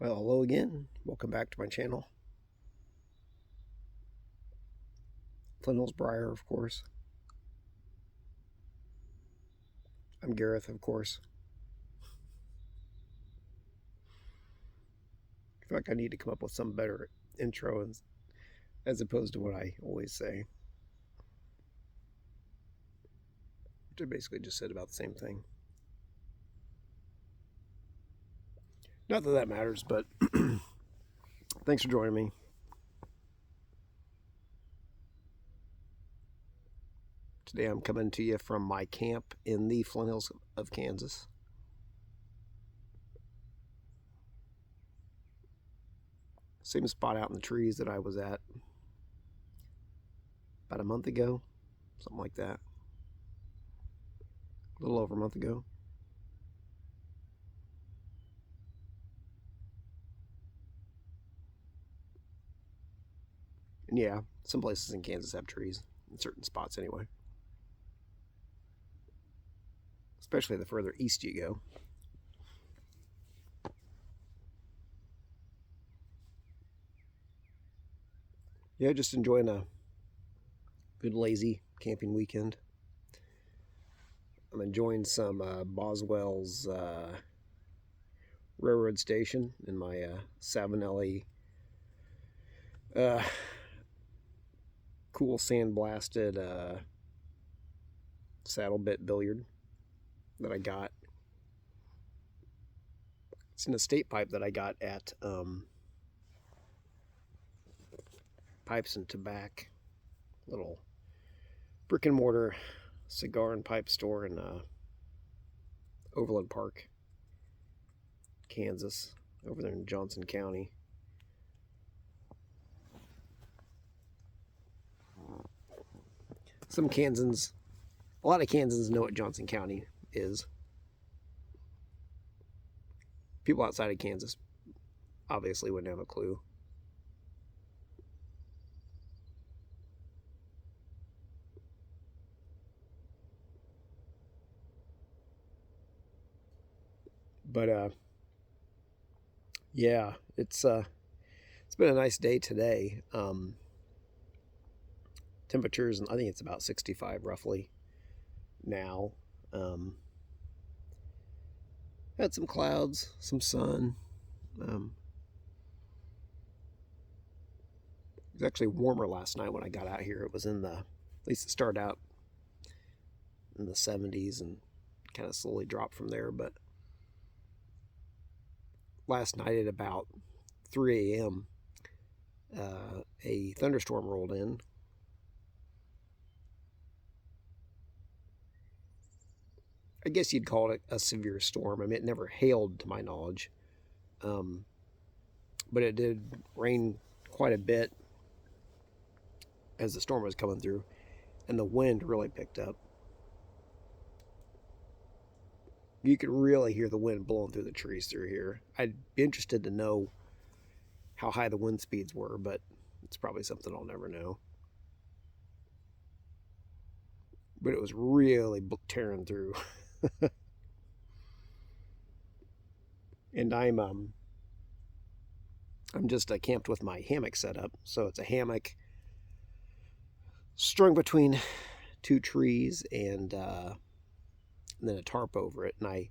Well, hello again. Welcome back to my channel. Flint Hills Briar, of course. I'm Gareth, of course. I feel like I need to come up with some better intro as opposed to what I always say. Which I basically just said about the same thing. Not that that matters, but thanks for joining me. Today I'm coming to you from my camp in the Flint Hills of Kansas. Same spot out in the trees that I was at about a month ago, something like that. A little over a month ago. And yeah, some places in Kansas have trees, in certain spots anyway. Especially the further east you go. Yeah, just enjoying a good lazy camping weekend. I'm enjoying some Boswell's railroad station in my Savinelli cool sandblasted saddle bit billiard that I got. It's an estate pipe that I got at Pipes and Tobacco, little brick and mortar cigar and pipe store in Overland Park, Kansas, over there in Johnson County. Some Kansans, a lot of Kansans know what Johnson County is. People outside of Kansas obviously wouldn't have a clue. But yeah, it's been a nice day today. Temperatures, I think it's about 65 roughly now. Had some clouds, some sun. It was actually warmer last night when I got out here. It was in at least it started out in the 70s and kind of slowly dropped from there. But last night at about 3 a.m., a thunderstorm rolled in. I guess you'd call it a severe storm. I mean, it never hailed to my knowledge. But it did rain quite a bit as the storm was coming through, and the wind really picked up. You could really hear the wind blowing through the trees through here. I'd be interested to know how high the wind speeds were, but it's probably something I'll never know. But it was really tearing through. And I'm just camped with my hammock set up. So it's a hammock strung between two trees and then a tarp over it. And I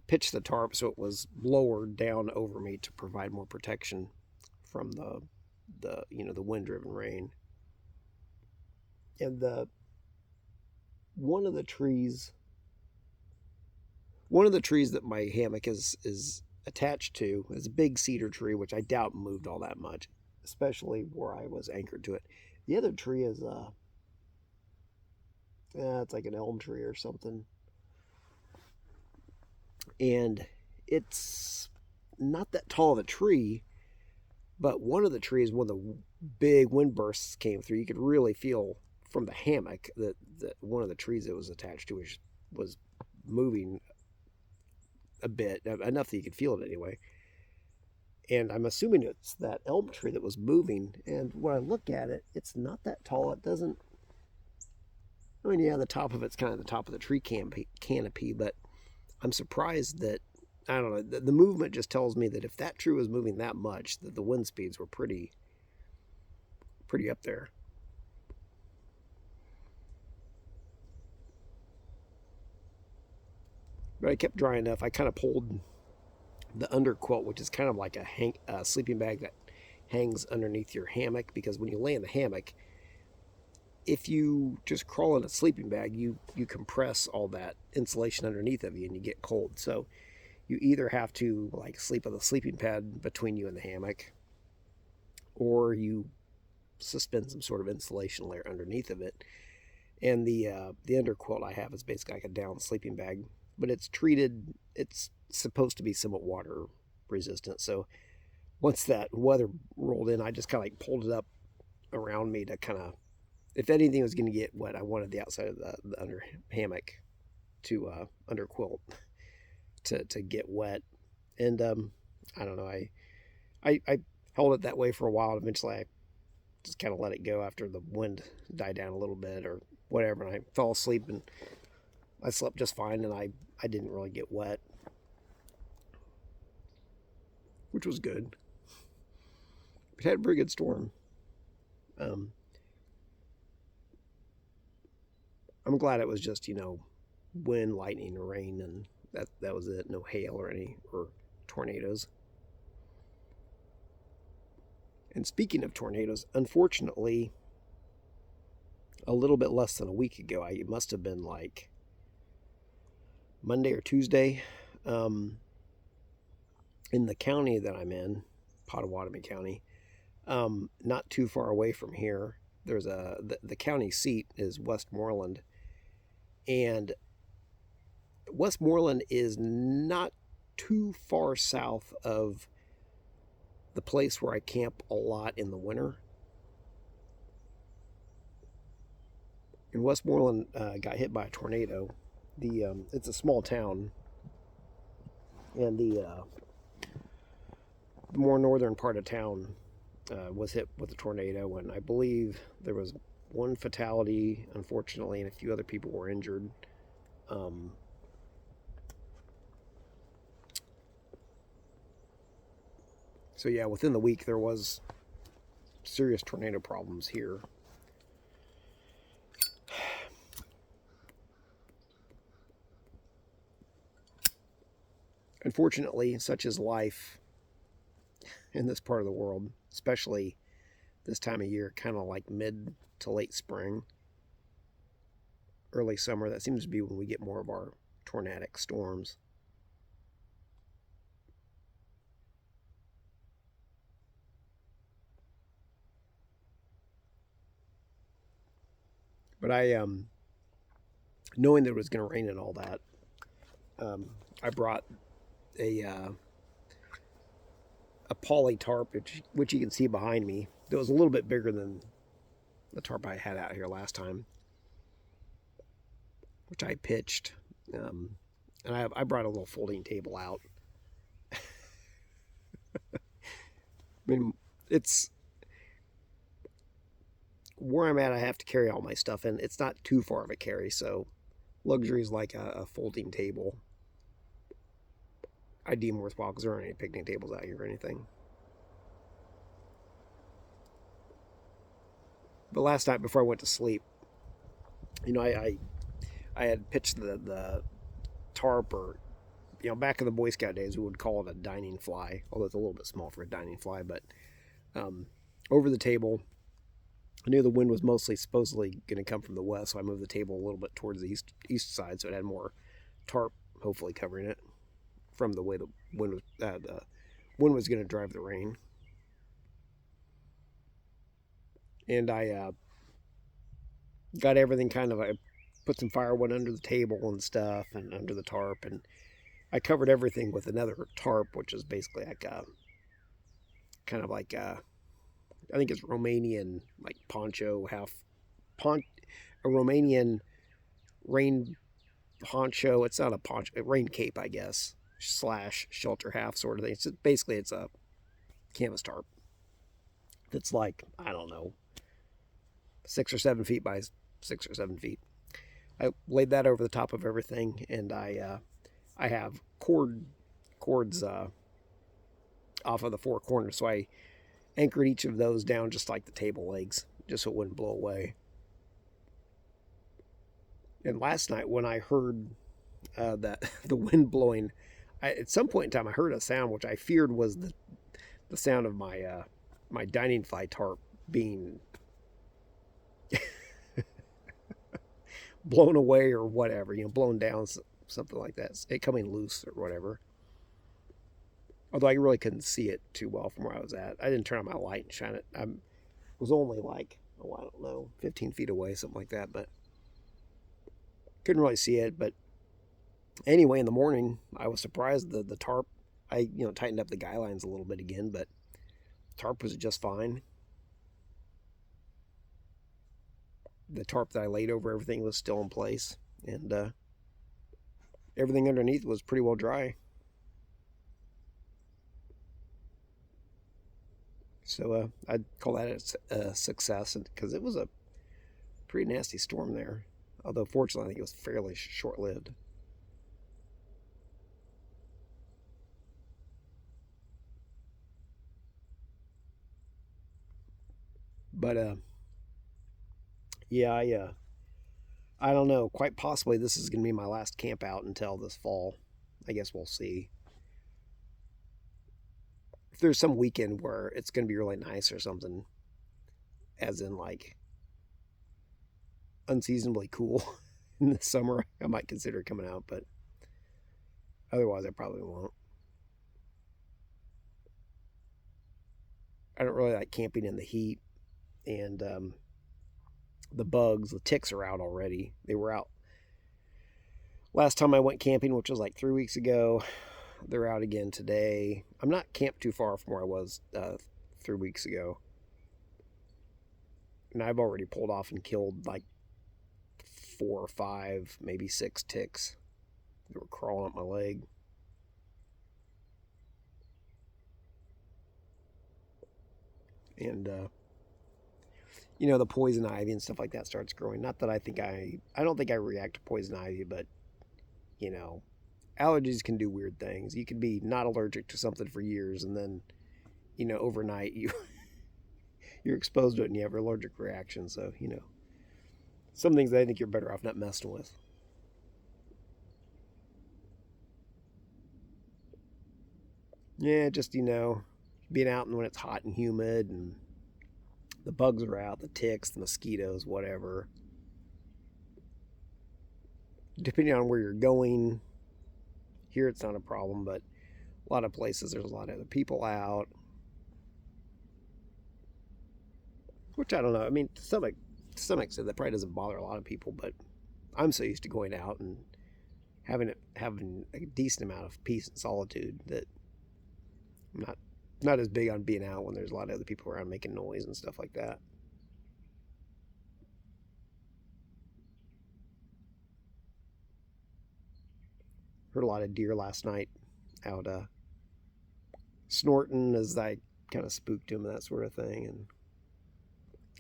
pitched the tarp so it was lowered down over me to provide more protection from the wind-driven rain. And one of the trees that my hammock is attached to is a big cedar tree, which I doubt moved all that much, especially where I was anchored to it. The other tree is it's like an elm tree or something, and it's not that tall of a tree, but one of the trees, when the big wind bursts came through, you could really feel from the hammock that one of the trees it was attached to was moving a bit, enough that you could feel it anyway. And I'm assuming it's that elm tree that was moving. And when I look at it, it's not that tall. It doesn't, I mean, yeah, the top of it's kind of the top of the tree canopy, but I'm surprised that I don't know. The movement just tells me that if that tree was moving that much, that the wind speeds were pretty up there. But I kept dry enough. I kind of pulled the under quilt, which is kind of like a sleeping bag that hangs underneath your hammock, because when you lay in the hammock, if you just crawl in a sleeping bag, you compress all that insulation underneath of you and you get cold. So you either have to like sleep with a sleeping pad between you and the hammock, or you suspend some sort of insulation layer underneath of it. And the under quilt I have is basically like a down sleeping bag, but it's treated. It's supposed to be somewhat water resistant. So once that weather rolled in, I just kind of like pulled it up around me to kind of, if anything was going to get wet, I wanted the outside of the under hammock to under quilt to get wet. And I don't know, I held it that way for a while. And eventually I just kind of let it go after the wind died down a little bit or whatever, and I fell asleep, and I slept just fine, and I didn't really get wet, which was good. It had a pretty good storm. I'm glad it was just, wind, lightning, rain, and that was it. No hail or tornadoes. And speaking of tornadoes, unfortunately, a little bit less than a week ago, it must have been like Monday or Tuesday, in the county that I'm in, Pottawatomie County, not too far away from here. There's the county seat is Westmoreland, and Westmoreland is not too far south of the place where I camp a lot in the winter. And Westmoreland got hit by a tornado. It's a small town, and the more northern part of town was hit with a tornado, and I believe there was one fatality, unfortunately, and a few other people were injured. So yeah, within the week there was serious tornado problems here. Unfortunately, such is life in this part of the world, especially this time of year, kind of like mid to late spring, early summer. That seems to be when we get more of our tornadic storms. But knowing that it was going to rain and all that, I brought a poly tarp, which you can see behind me. That was a little bit bigger than the tarp I had out here last time, which I pitched. And I brought a little folding table out. I mean, it's where I'm at. I have to carry all my stuff, and it's not too far of a carry, so luxury is like a folding table. I deem worthwhile because there aren't any picnic tables out here or anything. But last night before I went to sleep, I had pitched the tarp, or back in the Boy Scout days we would call it a dining fly, although it's a little bit small for a dining fly. But over the table, I knew the wind was mostly supposedly going to come from the west, so I moved the table a little bit towards the east side, so it had more tarp hopefully covering it from the way the wind was going to drive the rain. And I got everything I put some firewood under the table and stuff, and under the tarp, and I covered everything with another tarp, which is basically like a kind of like I think it's Romanian, like poncho, a Romanian rain poncho. It's not a poncho, a rain cape, I guess, / shelter half sort of thing. It's a canvas tarp that's like, I don't know, 6 or 7 feet by 6 or 7 feet. I laid that over the top of everything, and I have cord cords off of the four corners. So I anchored each of those down just like the table legs, just so it wouldn't blow away. And last night when I heard that the wind blowing, at some point in time I heard a sound which I feared was the sound of my dining fly tarp being blown away or whatever, blown down, something like that, it coming loose or whatever. Although I really couldn't see it too well from where I was at. I didn't turn on my light and shine it. I was only like, oh, I don't know, 15 feet away, something like that, but couldn't really see it. But anyway, in the morning, I was surprised that the tarp, I tightened up the guy lines a little bit again, but the tarp was just fine. The tarp that I laid over everything was still in place, and everything underneath was pretty well dry. So I'd call that a success, because it was a pretty nasty storm there. Although fortunately, I think it was fairly short-lived. But yeah, I don't know. Quite possibly this is going to be my last camp out until this fall. I guess we'll see. If there's some weekend where it's going to be really nice or something, as in like unseasonably cool in the summer, I might consider coming out, but otherwise I probably won't. I don't really like camping in the heat, and the bugs, the ticks are out already. They were out last time I went camping, which was like 3 weeks ago. They're out again today. I'm not camped too far from where I was 3 weeks ago. And I've already pulled off and killed like 4 or 5, maybe 6 ticks that were crawling up my leg. And the poison ivy and stuff like that starts growing. Not that I don't think I react to poison ivy, but allergies can do weird things. You can be not allergic to something for years, and then overnight you're exposed to it and you have an allergic reaction. So some things I think you're better off not messing with. Yeah, just being out and when it's hot and humid and the bugs are out, the ticks, the mosquitoes, whatever. Depending on where you're going, here it's not a problem, but a lot of places there's a lot of other people out. Which I don't know. I mean, to some extent, that probably doesn't bother a lot of people, but I'm so used to going out and having a decent amount of peace and solitude that I'm not as big on being out when there's a lot of other people around making noise and stuff like that. Heard a lot of deer last night out snorting as I kind of spooked him and that sort of thing. And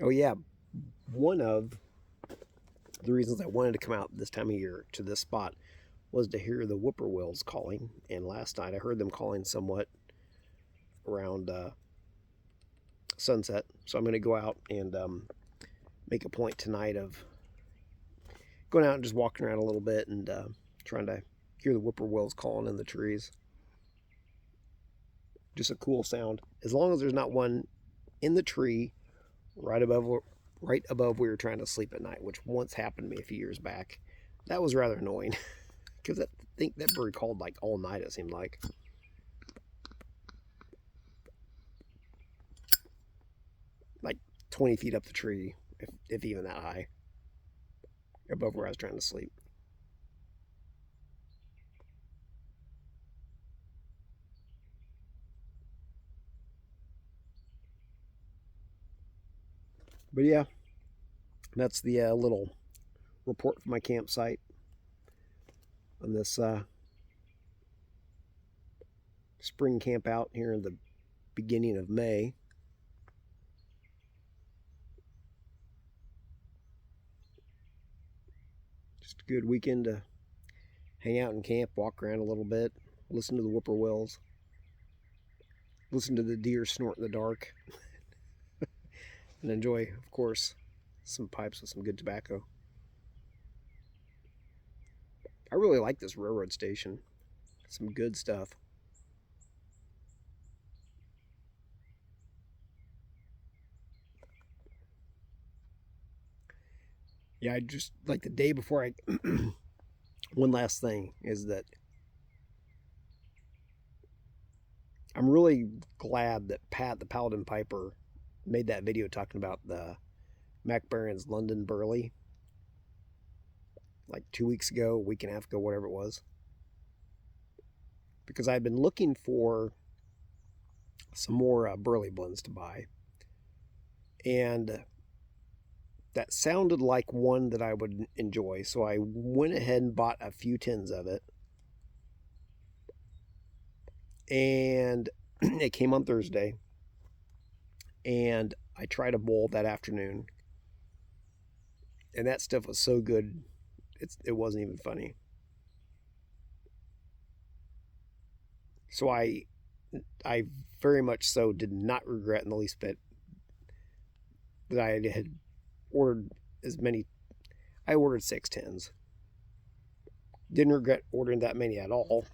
oh yeah, one of the reasons I wanted to come out this time of year to this spot was to hear the whippoorwills calling. And last night I heard them calling somewhat around sunset. So I'm going to go out and make a point tonight of going out and just walking around a little bit and trying to hear the whippoorwills calling in the trees. Just a cool sound. As long as there's not one in the tree right above where we were trying to sleep at night, which once happened to me a few years back. That was rather annoying because I think that bird called like all night, it seemed like. Like 20 feet up the tree, if even that high, above where I was trying to sleep. But yeah, that's the little report from my campsite on this spring camp out here in the beginning of May. Just a good weekend to hang out and camp, walk around a little bit, listen to the whippoorwills, listen to the deer snort in the dark, and enjoy, of course, some pipes with some good tobacco. I really like this railroad station. Some good stuff. Yeah, I just like the day before I. One last thing is that I'm really glad that Pat, the Paladin Piper, made that video talking about the Mac Baron's London Burley like 2 weeks ago, a week and a half ago, whatever it was. Because I've been looking for some more Burley blends to buy. And that sounded like one that I would enjoy. So I went ahead and bought a few tins of it. And it came on Thursday. And I tried a bowl that afternoon. And that stuff was so good, it wasn't even funny. So I very much so did not regret in the least bit that I had ordered as many. I ordered 6 tins. Didn't regret ordering that many at all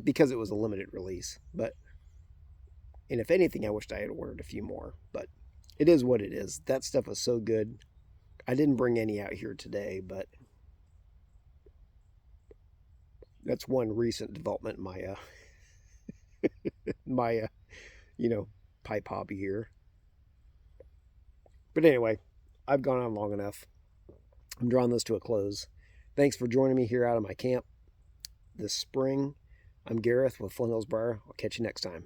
because it was a limited release. And if anything, I wished I had ordered a few more. But it is what it is. That stuff was so good. I didn't bring any out here today, but that's one recent development in my pipe hobby here. But anyway, I've gone on long enough. I'm drawing this to a close. Thanks for joining me here out of my camp this spring. I'm Gareth with Flint Hills Briar. I'll catch you next time.